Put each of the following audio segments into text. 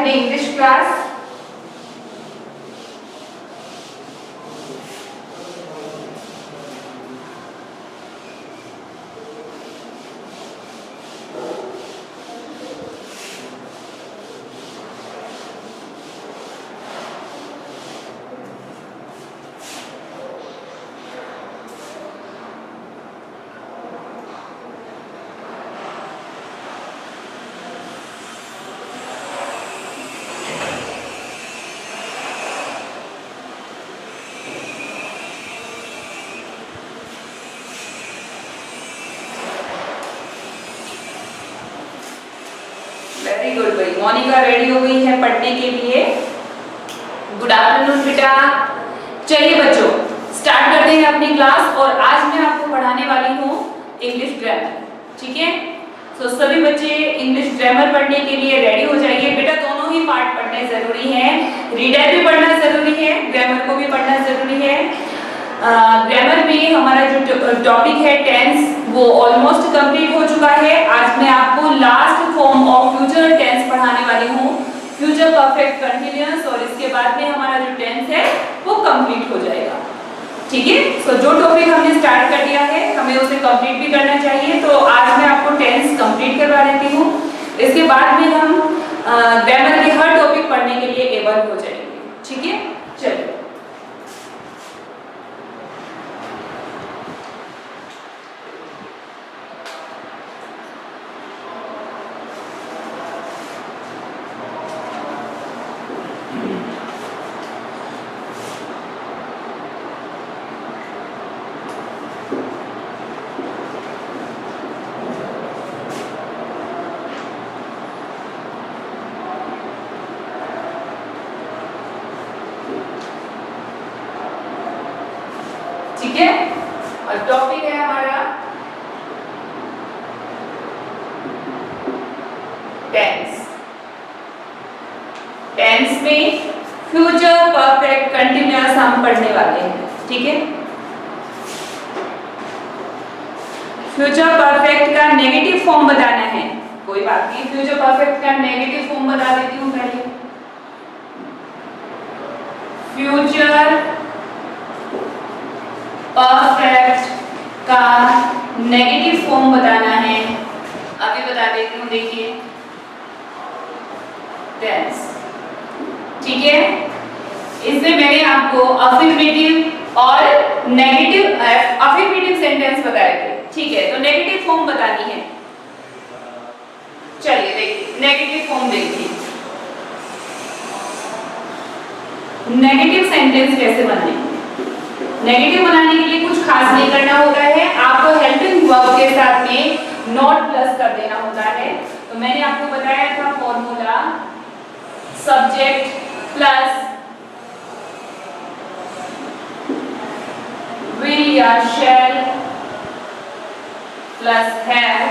अपनी English class. Very good भाई, Monika ready हो गई है पढ़ने के लिए। गुड आफ्टरनून बेटा। चलिए बच्चों, स्टार्ट करते हैं अपनी क्लास। और आज मैं आपको पढ़ाने वाली हूँ इंग्लिश ग्रामर। ठीक है, तो सभी बच्चे इंग्लिश ग्रामर पढ़ने के लिए रेडी हो जाइए। बेटा दोनों ही पार्ट पढ़ने जरूरी है, रीडर भी पढ़ना जरूरी है, ग्रामर को भी पढ़ना जरूरी है। ग्रामर में हमारा जो टॉपिक है टेंस, वो ऑलमोस्ट कंप्लीट हो चुका है। आज मैं आपको last form of future tense पढ़ाने वाली हूँ, फ्यूचर परफेक्ट कंटिन्यूअस। और इसके बाद में हमारा जो टेंस है वो कंप्लीट हो जाएगा। ठीक है, तो जो टॉपिक हमने स्टार्ट कर दिया है हमें उसे कंप्लीट भी करना चाहिए। तो आज मैं आपको टेंस कंप्लीट करवा देती हूँ। इसके बाद में हम ग्रामर के हर टॉपिक पढ़ने के लिए एबल हो जाएंगे। ठीक है, चलिए। ठीक है, और टॉपिक है हमारा टेंस। टेंस में फ्यूचर परफेक्ट कंटिन्यूअस हम पढ़ने वाले हैं। ठीक है, फ्यूचर परफेक्ट का नेगेटिव फॉर्म बताना है। कोई बात नहीं, फ्यूचर परफेक्ट का नेगेटिव फॉर्म बता देती हूँ पहले। फ्यूचर परफेक्ट का नेगेटिव फॉर्म बताना है, अभी बता देती हूँ। देखिए, टेंस। ठीक है, इसमें मैंने आपको अफर्मेटिव और नेगेटिव अफर्मेटिव सेंटेंस बताए थे। ठीक है, तो नेगेटिव फॉर्म बतानी है। चलिए देखिए, नेगेटिव फॉर्म देखिए। नेगेटिव सेंटेंस कैसे बनाएंगे? नेगेटिव बनाने के लिए कुछ खास नहीं करना होता है, आपको हेल्पिंग वर्ब के साथ में नॉट प्लस कर देना होता है। तो मैंने आपको बताया था फॉर्मूला, सब्जेक्ट प्लस विल या शैल plus have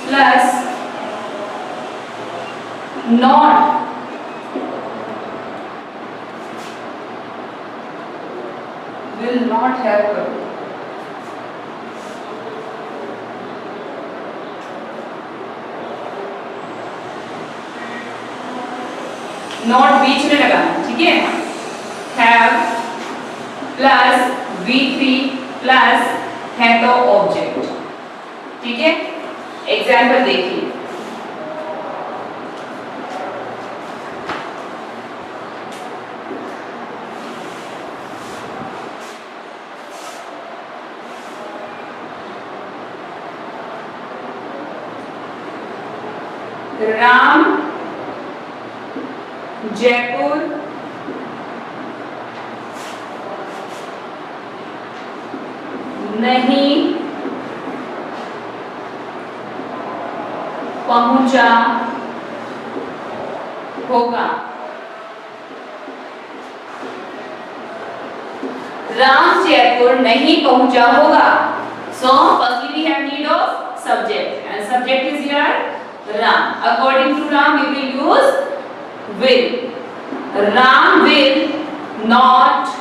plus not will not have करो। नॉट बीच में लगाना। ठीक है, have प्लस V3 प्लस है तो ऑब्जेक्ट। ठीक है, एग्जाम्पल देखिए। राम जयपुर नहीं पहुंचा होगा। राम जयपुर नहीं पहुंचा होगा। So firstly we have need of subject and subject is here Ram. According to Ram we will use will. Ram will not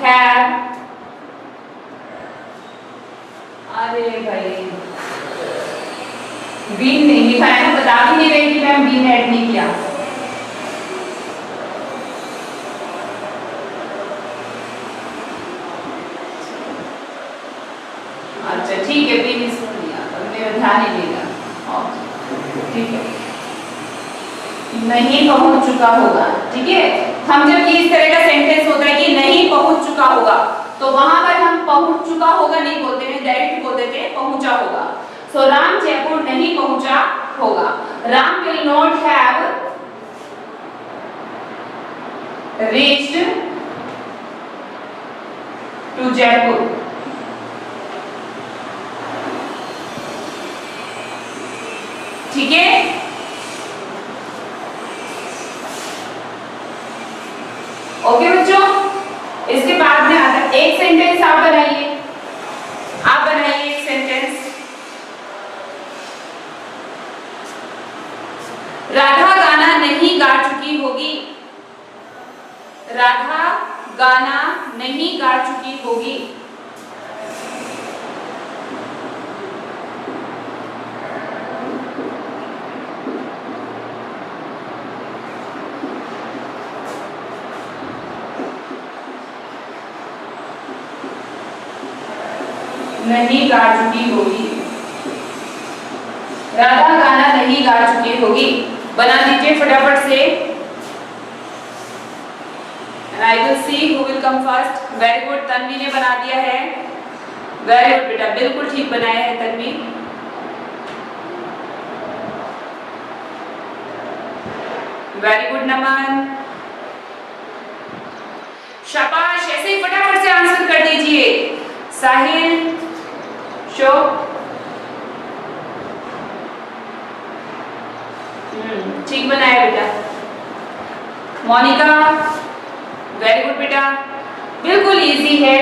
have. अरे भाई विल नहीं लिखा है ना, बता भी नहीं रही कि मैम बी ने ऐड नहीं किया। अच्छा ठीक है, बी ने सुन लिया, मेरा ध्यान ही नहीं रहा। ठीक है, नहीं पहुंच चुका होगा। ठीक है, हम जब इस तरह का सेंटेंस होता है कि नहीं पहुंच चुका होगा, तो वहां पर हम पहुंच चुका होगा नहीं बोलते हैं, डायरेक्ट बोल देते हैं पहुंचा होगा। सो राम जयपुर नहीं पहुंचा होगा। Ram will not have reached to Jaipur. ठीक है, ओके बच्चों। इसके बाद में आता है एक सेंटेंस आप बनाइए, एक सेंटेंस। राधा गाना नहीं गा चुकी होगी। राधा गाना नहीं गा चुकी होगी। नहीं गा चुकी होगी। राधा गाना नहीं गा चुकी होगी। बना दीजिए फटाफट से। I will see who will come first. Very good, Tanvi ने बना दिया है। Very good बेटा, बिल्कुल ठीक बनाया है तन्वी। Very good नमन। शाबाश, ऐसे ही फटाफट से आंसर कर दीजिए। साहिल, शो, ठीक बनाया बेटा। मोनिका, वेरी गुड बेटा, बिल्कुल इजी है।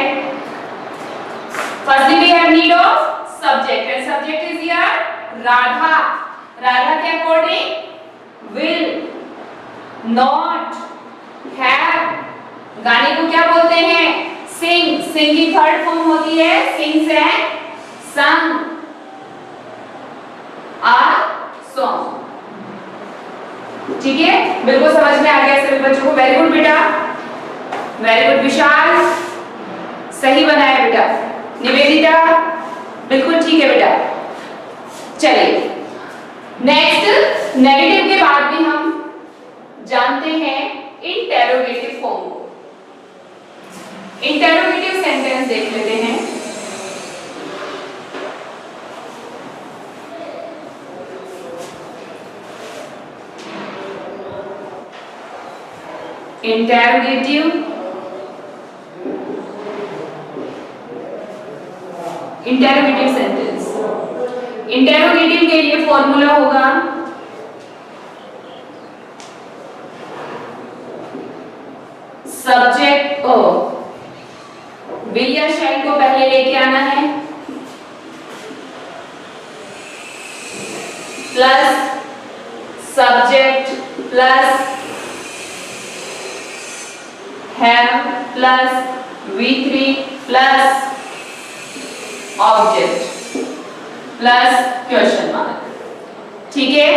Firstly we have need of subject and subject is here Radha. Radha के अकॉर्डिंग विल नॉट हैव। गाने को क्या बोलते हैं? सिंग। सिंग की थर्ड फॉर्म होती है सिंग्स एंड संग। आ सॉन्ग। ठीक है, बिल्कुल समझ में आ गया सभी बच्चों को। वेरी गुड बेटा, वेरी गुड विशाल, सही बनाया बेटा। निवेदिता, बिल्कुल ठीक है बेटा। चलिए नेक्स्ट, नेगेटिव के बाद भी हम जानते हैं इंटेरोगेटिव फॉर्म को। इंटेरोगेटिव सेंटेंस देख लेते हैं। Interrogative sentence. इंटेरोगेटिव के लिए फॉर्मूला होगा सब्जेक्ट विल या शैल को पहले लेके आना है, plus subject plus have plus V3 plus object plus question mark। ठीक है,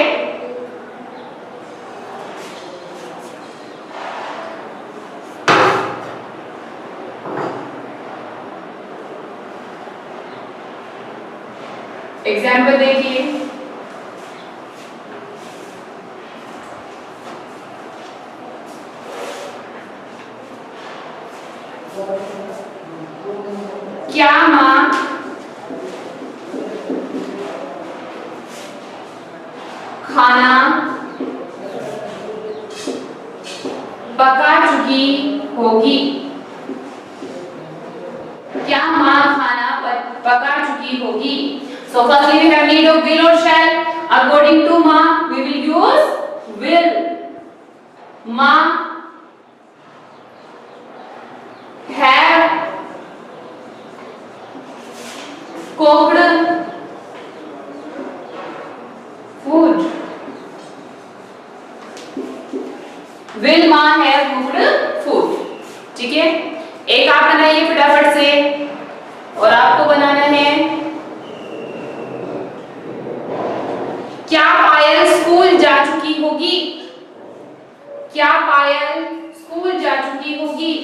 एग्जाम्पल देखिए। क्या माँ खाना पका चुकी होगी? क्या माँ खाना पका चुकी होगी? So firstly we have need of will or shall. According to माँ we will use will. माँ have cooked food. Will माँ have cooked food? ठीक है, एक आप बनाइए फटाफट से और आपको बनाना है क्या पायल पायल स्कूल जा चुकी होगी? क्या पायल स्कूल जा चुकी होगी?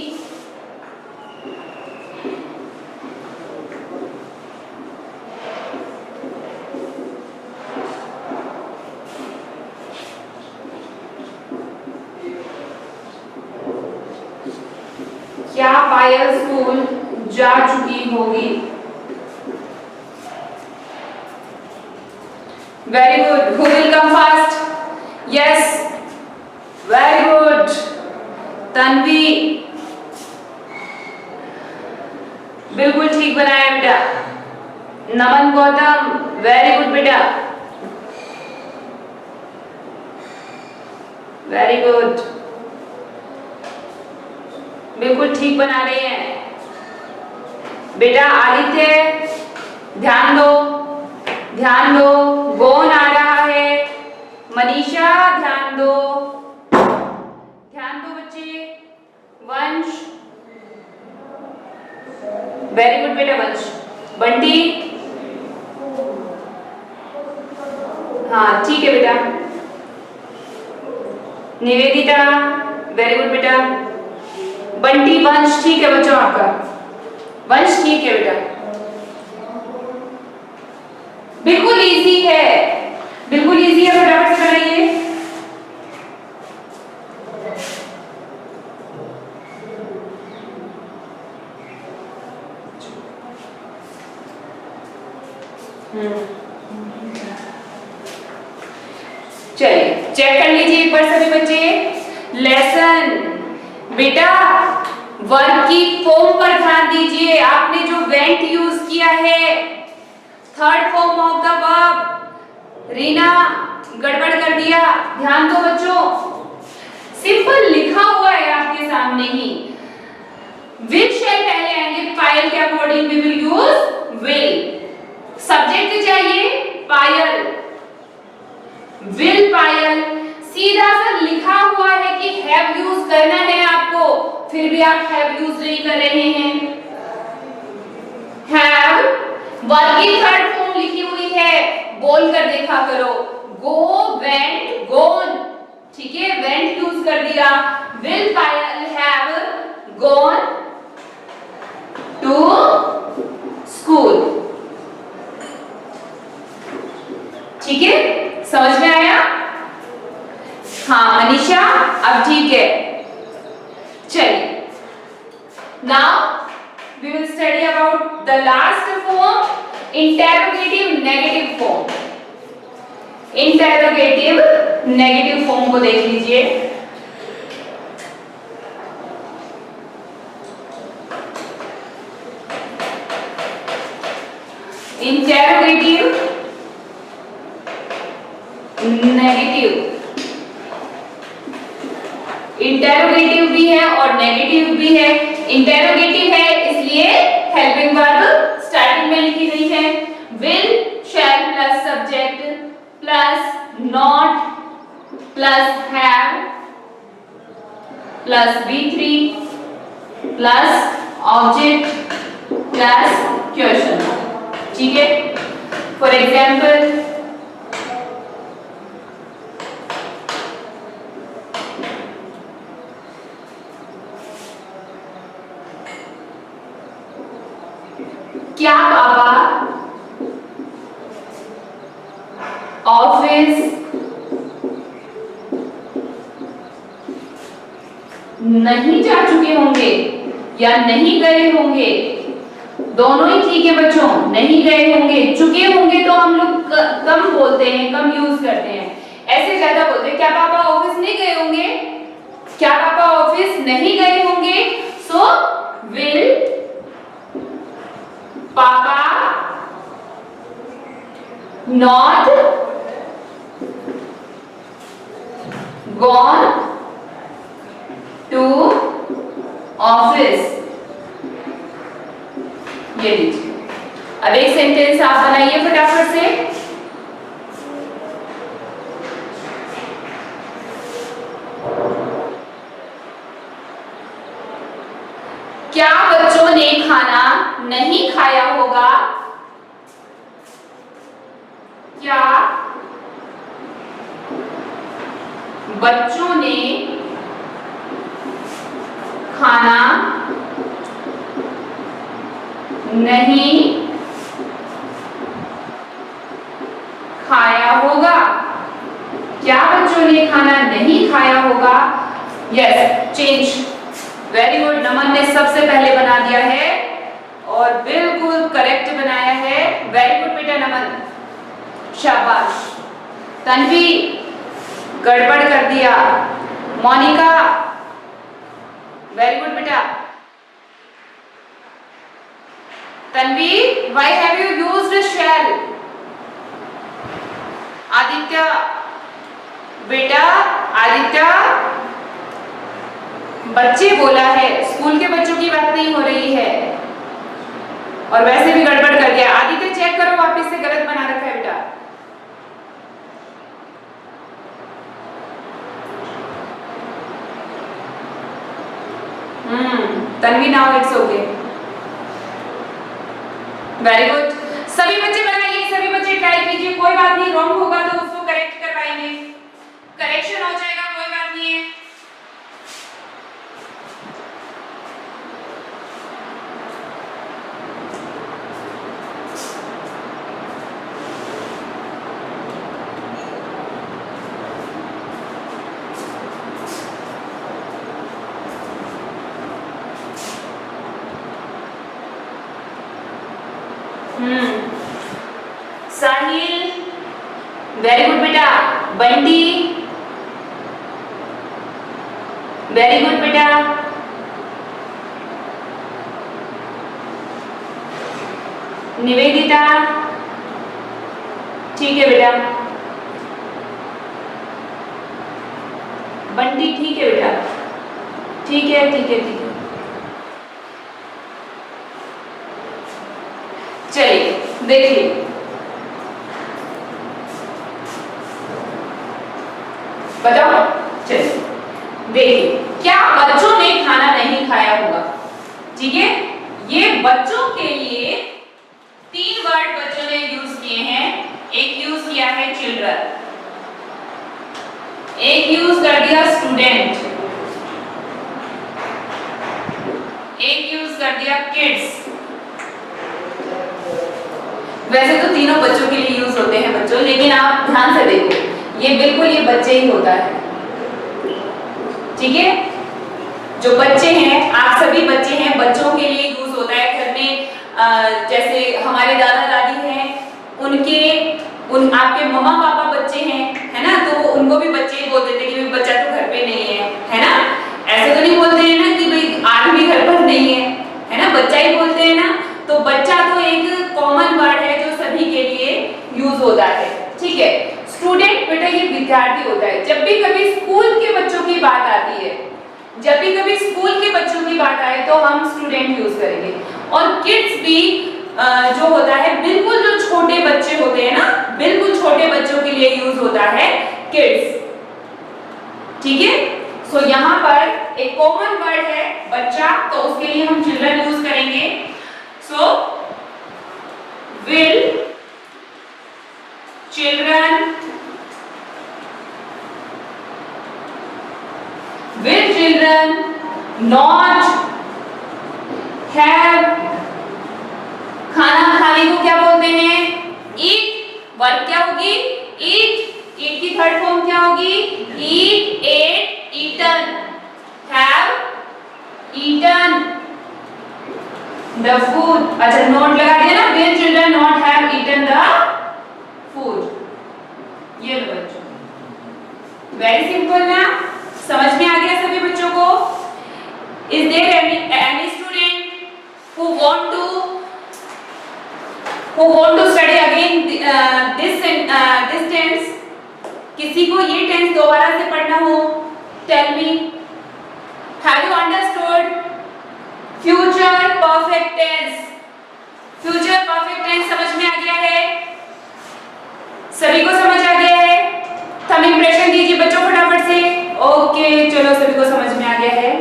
क्या पायल स्कूल जा चुकी होगी? Very good. Who will come first? Yes. Very good. Tanvi, बिल्कुल ठीक बनाया बेटा। नमन गौतम, वेरी गुड बेटा, वेरी गुड, बिल्कुल ठीक बना रहे हैं बेटा। आदित्य, ध्यान दो, ध्यान दो, कौन आ रहा है? मनीषा, ध्यान दो, ध्यान दो बच्चे। वंश, वेरी गुड बेटा वंश। बंटी, हाँ ठीक है बेटा। निवेदिता, वेरी गुड बेटा। बंटी, वंश ठीक है बच्चों आपका, वंश ठीक है बेटा। बिल्कुल इजी है, बिल्कुल इजी है, फटाफट से बनाइए। चलिए चेक कर लीजिए एक बार सभी बच्चे लेसन। बेटा वर्ब की फॉर्म पर ध्यान दीजिए। आपने जो वेंट यूज किया है, third form of the verb, Reena गड़बड़ कर दिया। ध्यान दो बच्चों, सिंपल लिखा हुआ है आपके सामने ही। विल शैल पहले आएंगे, पायल के according we will use will. Subject चाहिए पायल, विल पायल। सीधा सा लिखा हुआ है कि हैव यूज करना है आपको, फिर भी आप हैव यूज नहीं कर रहे हैं। हैव वर्ब की थर्ड फॉर्म लिखी हुई है, बोल कर देखा करो। गो, वेंट, गोन, ठीक है, वेंट यूज कर दिया। Will Payal have gone to school, ठीक है, समझ में आया? हाँ मनीषा, अब ठीक है। चलिए now we will study about the last form, interrogative negative form। interrogative negative form को देख लीजिए। interrogative नेगेटिव, इंटेरोगेटिव भी है और नेगेटिव भी है। इंटेरोगेटिव है इसलिए हेल्पिंग वर्ब स्टार्टिंग में लिखी गई है। Will shell plus subject plus not plus have plus V3 plus object plus question, ठीक है। फॉर एग्जाम्पल क्या पापा ऑफिस नहीं जा चुके होंगे या नहीं गए होंगे? दोनों ही ठीक है बच्चों, नहीं गए होंगे। चुके होंगे तो हम लोग कम बोलते हैं, कम यूज करते हैं, ऐसे ज्यादा बोलते हैं। क्या पापा ऑफिस नहीं गए होंगे? क्या पापा ऑफिस नहीं गए होंगे? सो विल पापा not gone to office। ये लीजिए, अब एक सेंटेंस आप बनाइए फटाफट से। क्या बच्चों ने खाना नहीं खाया होगा? क्या बच्चों ने खाना नहीं खाया होगा। क्या बच्चों ने खाना नहीं खाया होगा? Yes, change. वेरी गुड, नमन ने सबसे पहले बना दिया है और बिल्कुल करेक्ट बनाया है। वेरी गुड बेटा नमन, शाबाश। तन्वी गड़बड़ कर दिया। मोनिका वेरी गुड बेटा। Tanvi, why have you used shall? Aditya बेटा, आदित्य बच्चे बोला है, स्कूल के बच्चों की बात नहीं हो रही है और वैसे भी गड़बड़ कर दिया। आदित्य चेक करो, वापस से गलत बना रखा है बेटा। Tanvi now it's okay. Very good, सभी बच्चे बनाइए, सभी बच्चे ट्राई कीजिए। कोई बात नहीं, रॉन्ग होगा तो उसको करेक्ट करवाएंगे, करेक्शन हो जाएगा, कोई बात नहीं है। साहिल वेरी गुड बेटा। बंटी वेरी गुड बेटा। निवेदिता ठीक है बेटा। बंटी ठीक है बेटा, ठीक है ठीक है ठीक है। चलिए देखिए, बताओ। चलिए देखिए, क्या बच्चों ने खाना नहीं खाया होगा? ठीक है, ये बच्चों के लिए 3 वर्ड बच्चों ने यूज किए हैं। एक यूज किया है चिल्ड्रन, एक यूज कर दिया स्टूडेंट, एक यूज कर दिया किड्स। वैसे तो तीनों बच्चों के लिए यूज होते हैं बच्चों, लेकिन आप ध्यान से देखो, ये बिल्कुल ये बच्चे ही होता है। ठीक है, जो बच्चे हैं, आप सभी बच्चे हैं, बच्चों के लिए यूज होता है। घर में जैसे हमारे दादा दादी हैं, आपके मम्मा पापा बच्चे हैं, है ना, तो उनको भी बच्चे ही बोल देते कि भाई बच्चा तो घर पे नहीं है ना। ऐसे तो नहीं बोलते हैं ना कि भाई आदमी घर पर नहीं है ना, बच्चा ही बोलते हैं ना। तो बच्चा तो एक कॉमन वर्ड है जो सभी के लिए यूज होता है। ठीक है, स्टूडेंट बेटा ये विद्यार्थी होता है। जब भी कभी स्कूल के बच्चों की बात आती है, जब भी कभी स्कूल के बच्चों की बात आए तो हम स्टूडेंट यूज करेंगे। और किड्स भी जो होता है, बिल्कुल जो छोटे बच्चे होते हैं ना, बिल्कुल छोटे बच्चों के लिए यूज होता है किड्स। ठीक है, सो यहाँ पर एक कॉमन वर्ड है बच्चा, तो उसके लिए हम चिल्ड्रन यूज करेंगे। सो will children not have, खाना खाने को क्या बोलते हैं? eat। वर्ब क्या होगी? eat। eat की थर्ड फॉर्म क्या होगी? eat, ate, eaten। have eaten the food। अच्छा, नोट लगा दिया ना, will children not have eaten the food। ये लो बच्चों, वेरी सिंपल ना, समझ में आ गया सभी बच्चों को? Is there any student who want to study again this tense? किसी को ये टेंस दोबारा से पढ़ना हो? Tell me, have you understood? Future perfect tense, future perfect tense समझ में आ गया है? सभी को समझ आ गया है? थंब इंप्रेशन दीजिए बच्चों फटाफट से। ओके, चलो सभी को समझ में आ गया है।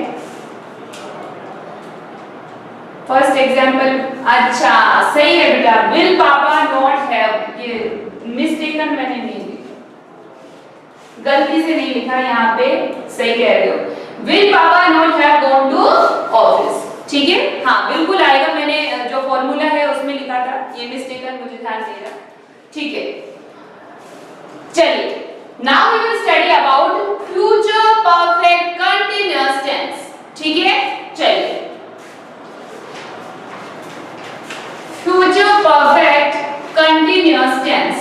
फर्स्ट एग्जाम्पल, अच्छा सही है बेटा, विल पापा नॉट हैव, ये मिस्टेकन मैंने नहीं दी। गलती से नहीं लिखा यहाँ पे, सही कह रहे हो। विल पापा not have gone to office, ठीक है, हाँ बिल्कुल आएगा, मैंने जो फॉर्मूला है उसमें लिखा था, ये मिस्टेक है, मुझे ध्यान दे रहा, ठीक है। चलिए now we will study about future perfect continuous tense, ठीक है। चलिए future perfect continuous tense,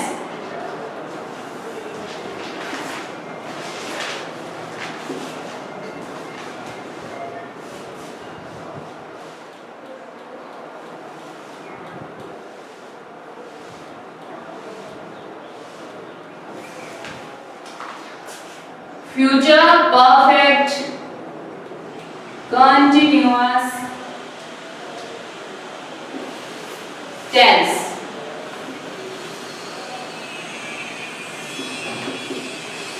future perfect continuous tense,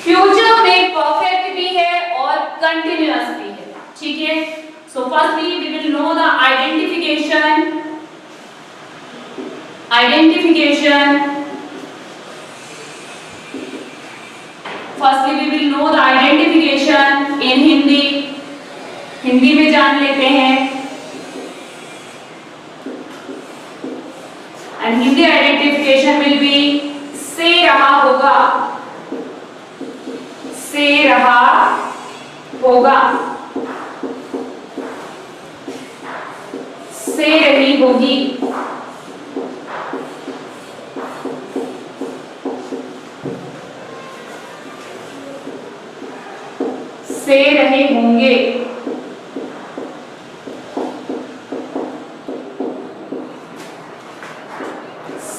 future में परफेक्ट भी है और कंटिन्यूअस भी है, ठीक है। So firstly we will know the identification firstly we will know the identification in Hindi में जान लेते हैं। And Hindi identification will be से रहा होगा, से रहा होगा, से रही होगी, से रहे होंगे,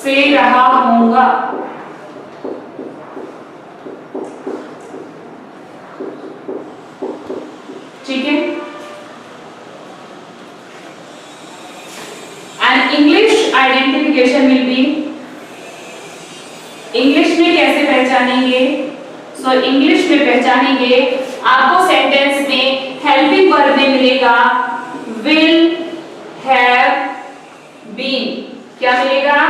से रहा होगा, ठीक है। And English identification will B, English में कैसे पहचानेंगे? सो इंग्लिश में पहचानेंगे, आपको सेंटेंस में हेल्पिंग वर्ब में मिलेगा विल हैव बीन, क्या मिलेगा?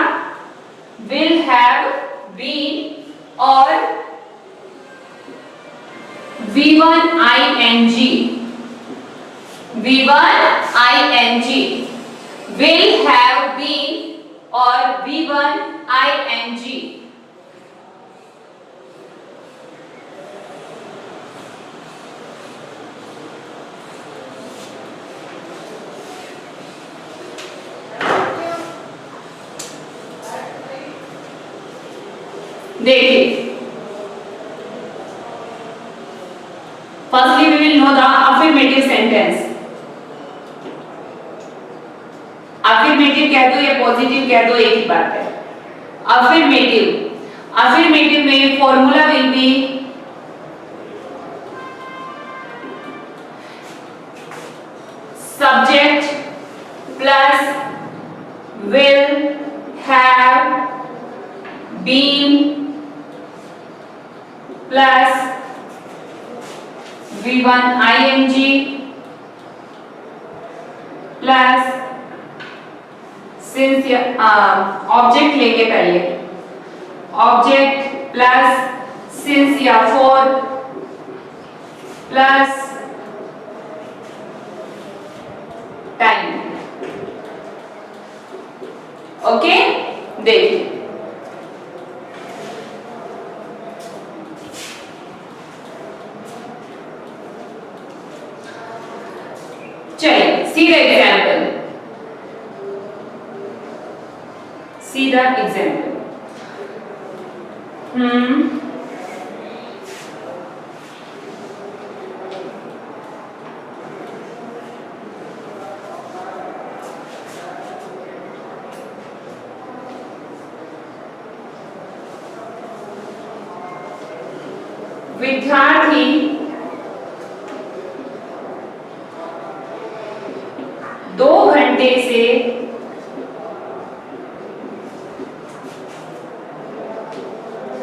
विल हैव बीन और V1 ing, V1 ing, will have been और V1 ing। देखिए firstly we will know the affirmative sentence, affirmative कह दो या पॉजिटिव कह दो एक ही बात है। affirmative में formula will be subject plus will have been plus V1 ing plus since object लेके पहले ऑब्जेक्ट प्लस सिंस या फॉर प्लस टाइम, ओके। देखिए चलिए see the example, see the example. विद्यार्थी 2 घंटे से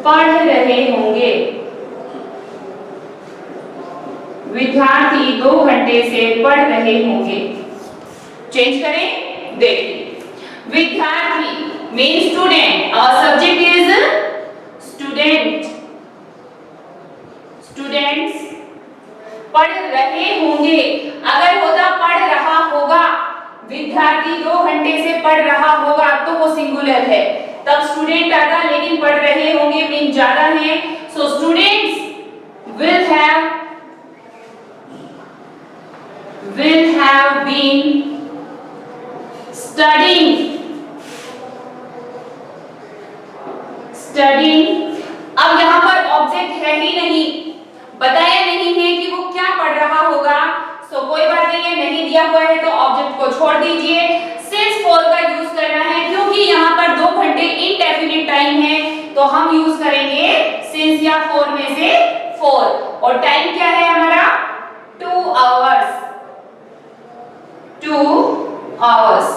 पढ़ रहे होंगे, विद्यार्थी 2 घंटे से पढ़ रहे होंगे। चेंज करें, देखिए विद्यार्थी mean student, our subject is student, students पढ़ रहे होंगे। अगर होता पढ़ रहा होगा, विद्यार्थी 2 घंटे से पढ़ रहा होगा तो वो सिंगुलर है, तब स्टूडेंट आता, लेकिन पढ़ रहे होंगे मीन ज्यादा है। So students will have been studying। अब यहाँ पर ऑब्जेक्ट है ही नहीं, बताया नहीं है कि वो क्या पढ़ रहा होगा। सो कोई बात नहीं है, नहीं दिया हुआ है तो ऑब्जेक्ट को छोड़ दीजिए। सिंस फॉर का यूज करना है, क्योंकि यहाँ पर 2 घंटे इनडेफिनिट टाइम है, तो हम यूज करेंगे सिंस या फॉर में से फॉर। और टाइम क्या है हमारा? 2 आवर्स। 2 आवर्स,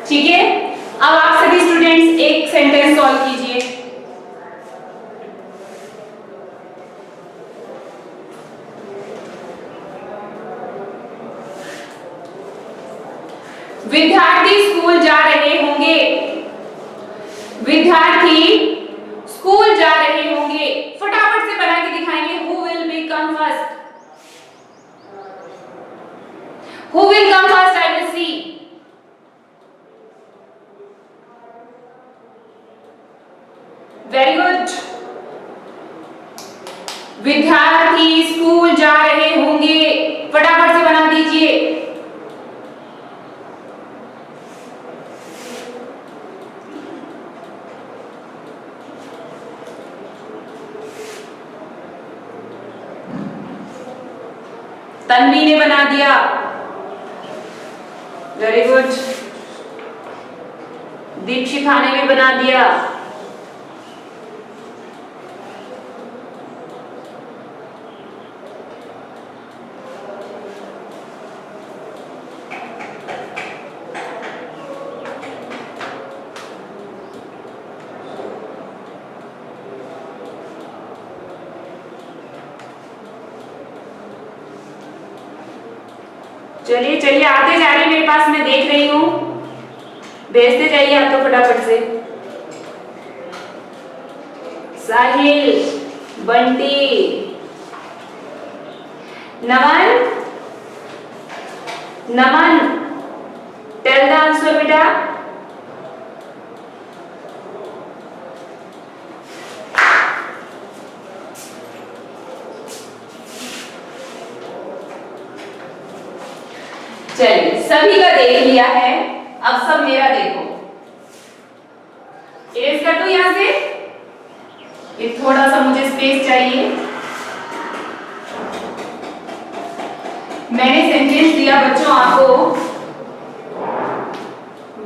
ठीक है। अब आप सभी स्टूडेंट्स एक सेंटेंस सॉल्व कीजिए। विद्यार्थी स्कूल जा रहे होंगे। विद्यार्थी स्कूल जा रहे होंगे। फटाफट से बना के दिखाएंगे। Who will become first? Who will come first? I will see. Very good. विद्यार्थी स्कूल जा रहे होंगे, फटाफट से बना दीजिए। तन्वी ने बना दिया, वेरी गुड। दीक्षिता ने भी बना दिया। चलिए चलिए आते जा रहे, मेरे पास मैं देख रही हूँ, भेजते जाइए आप तो फटाफट से। साहिल, बंटी, नमन, नमन, टेल द आंसर बेटा। चलिए सभी का देख लिया है, अब सब मेरा देखो। इरेज कर दो यहां से, ये थोड़ा सा मुझे स्पेस चाहिए। मैंने सेंटेंस दिया बच्चों आपको,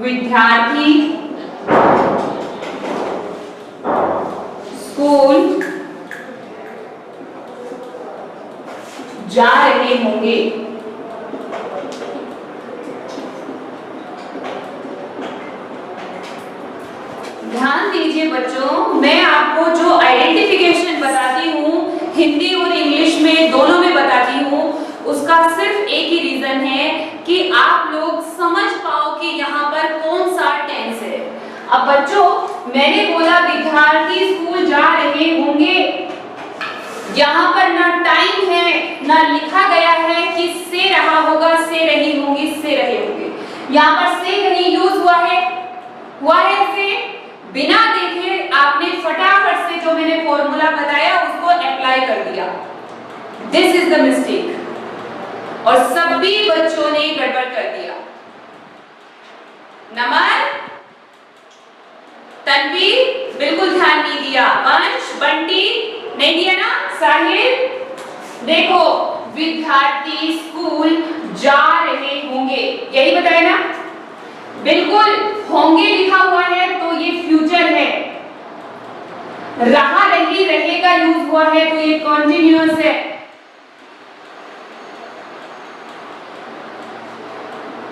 विद्यार्थी स्कूल जा रहे होंगे। ध्यान दीजिए बच्चों, मैं आपको जो आइडेंटिफिकेशन बताती हूँ हिंदी और इंग्लिश में दोनों में बताती हूँ, उसका सिर्फ एक ही रीजन है कि आप लोग समझ पाओ कि यहाँ पर कौन सा टेंस है। अब बच्चों मैंने बोला विद्यार्थी स्कूल जा रहे होंगे, यहाँ पर ना टाइम है ना लिखा गया है कि से रहा होगा, से रही होंगी, से रहे होंगे। यहाँ पर से कहीं यूज हुआ है से बिना देखे आपने फटाफट से जो मैंने फॉर्मूला बताया उसको अप्लाई कर दिया। दिस इज द मिस्टेक और सभी बच्चों ने गड़बड़ कर दिया। नमन, तन्वी बिल्कुल ध्यान नहीं दिया, वंश, बंटी नहीं दिया ना, साहिल देखो विद्यार्थी स्कूल जा रहे होंगे, यही बताया ना। बिल्कुल होंगे लिखा हुआ है तो ये फ्यूचर है, रहा रही रहेगा यूज हुआ है तो ये कॉन्टिन्यूअस है।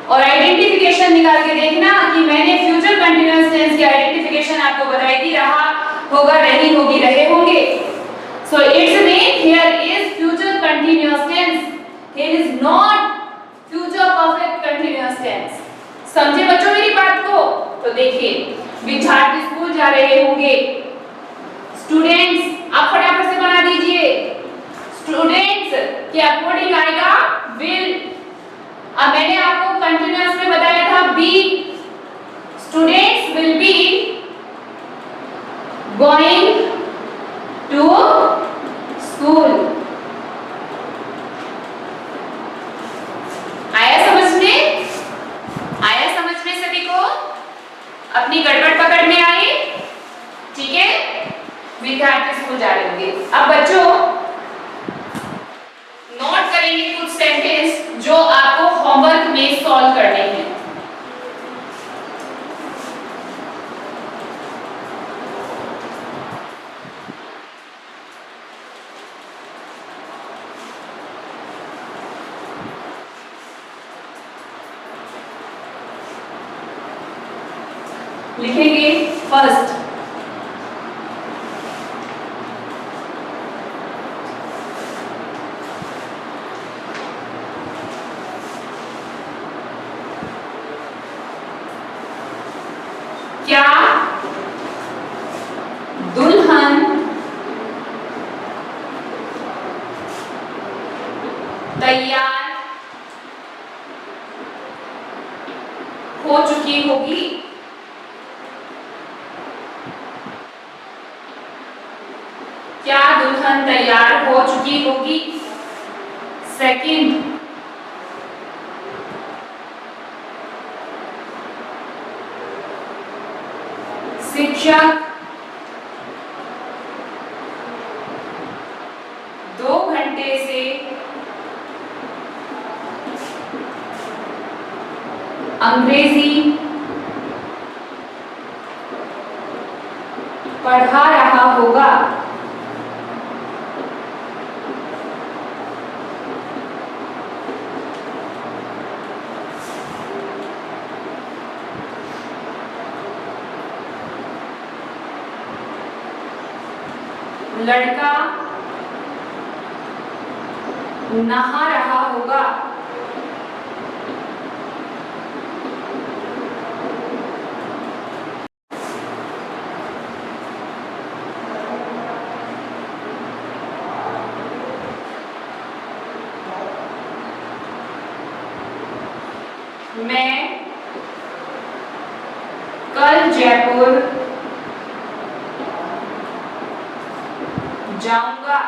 और आइडेंटिफिकेशन निकाल के देखना कि मैंने फ्यूचर कंटीन्यूअस टेंस की आइडेंटिफिकेशन आपको बताई थी, रहा होगा, रही होगी, रहे होंगे। So it's mean here is future continuous tense, here is not future perfect continuous tense. समझे बच्चों मेरी बात को? तो देखिए विद्यार्थी स्कूल जा रहे होंगे। स्टूडेंट्स आप क्या कोडिंग आएगा? विल। अब मैंने आपको कंटिन्यूअस में बताया था be, students will be going to school. आया समझ में? आया समझ में सभी को? अपनी गड़बड़ पकड़ में आई? ठीक है, विद्यार्थी स्कूल जा रहे होंगे। अब बच्चों नोट करेंगे कुछ सेंटेंस जो आपको होमवर्क में सॉल्व करने हैं। लिखेंगे फर्स्ट, क्या दुल्हन तैयार हो चुकी होगी? क्या दुल्हन तैयार हो चुकी होगी? सेकंड, शिक्षक 2 घंटे से अंग्रेजी पढ़ा रहा होगा। लड़का नहा रहा होगा। मैं कल जयपुर जाऊंगा।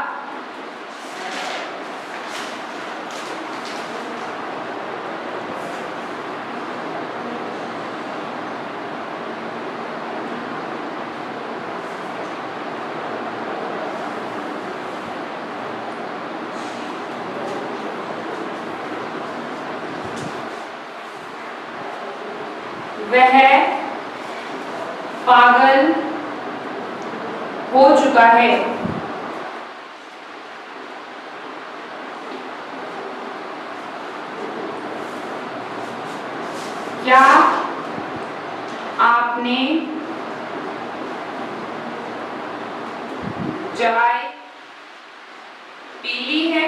वह पागल हो चुका है। क्या आपने चाय पी ली है?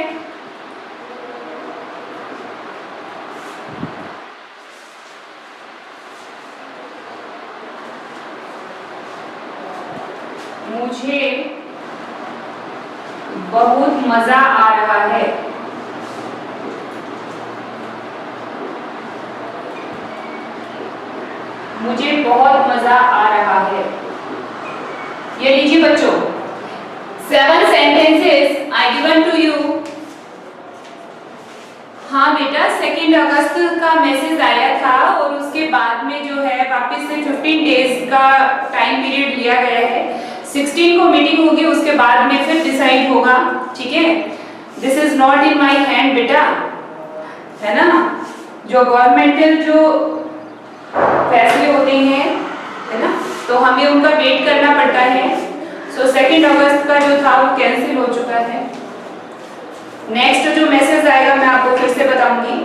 मुझे बहुत मजा आ रहा है। मुझे बहुत मजा आ रहा है। ये लीजिए बच्चों 7 sentences I given to you। हाँ बेटा 2 अगस्त का मैसेज आया था और उसके बाद में जो है वापस से 15 डेज का टाइम पीरियड लिया गया है। 16 को मीटिंग होगी, उसके बाद में फिर डिसाइड होगा। ठीक है, this is not in my hand बेटा, है ना। जो गवर्नमेंटल जो फैसले होते हैं, है ना, तो हमें उनका वेट करना पड़ता है। सो 2 अगस्त का जो था वो कैंसिल हो चुका है। नेक्स्ट जो मैसेज आएगा मैं आपको फिर से बताऊंगी।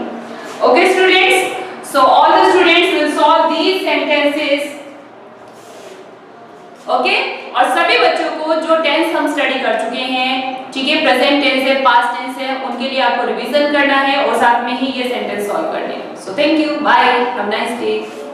Okay students, so all the students will solve these sentences. Okay, और सभी बच्चों को जो टेंस हम स्टडी कर चुके हैं, ठीक है, प्रेजेंट टेंस है, पास्ट टेंस है, उनके लिए आपको रिवीजन करना है और साथ में ही ये सेंटेंस सॉल्व करने हैं। So thank you, bye, have a nice day.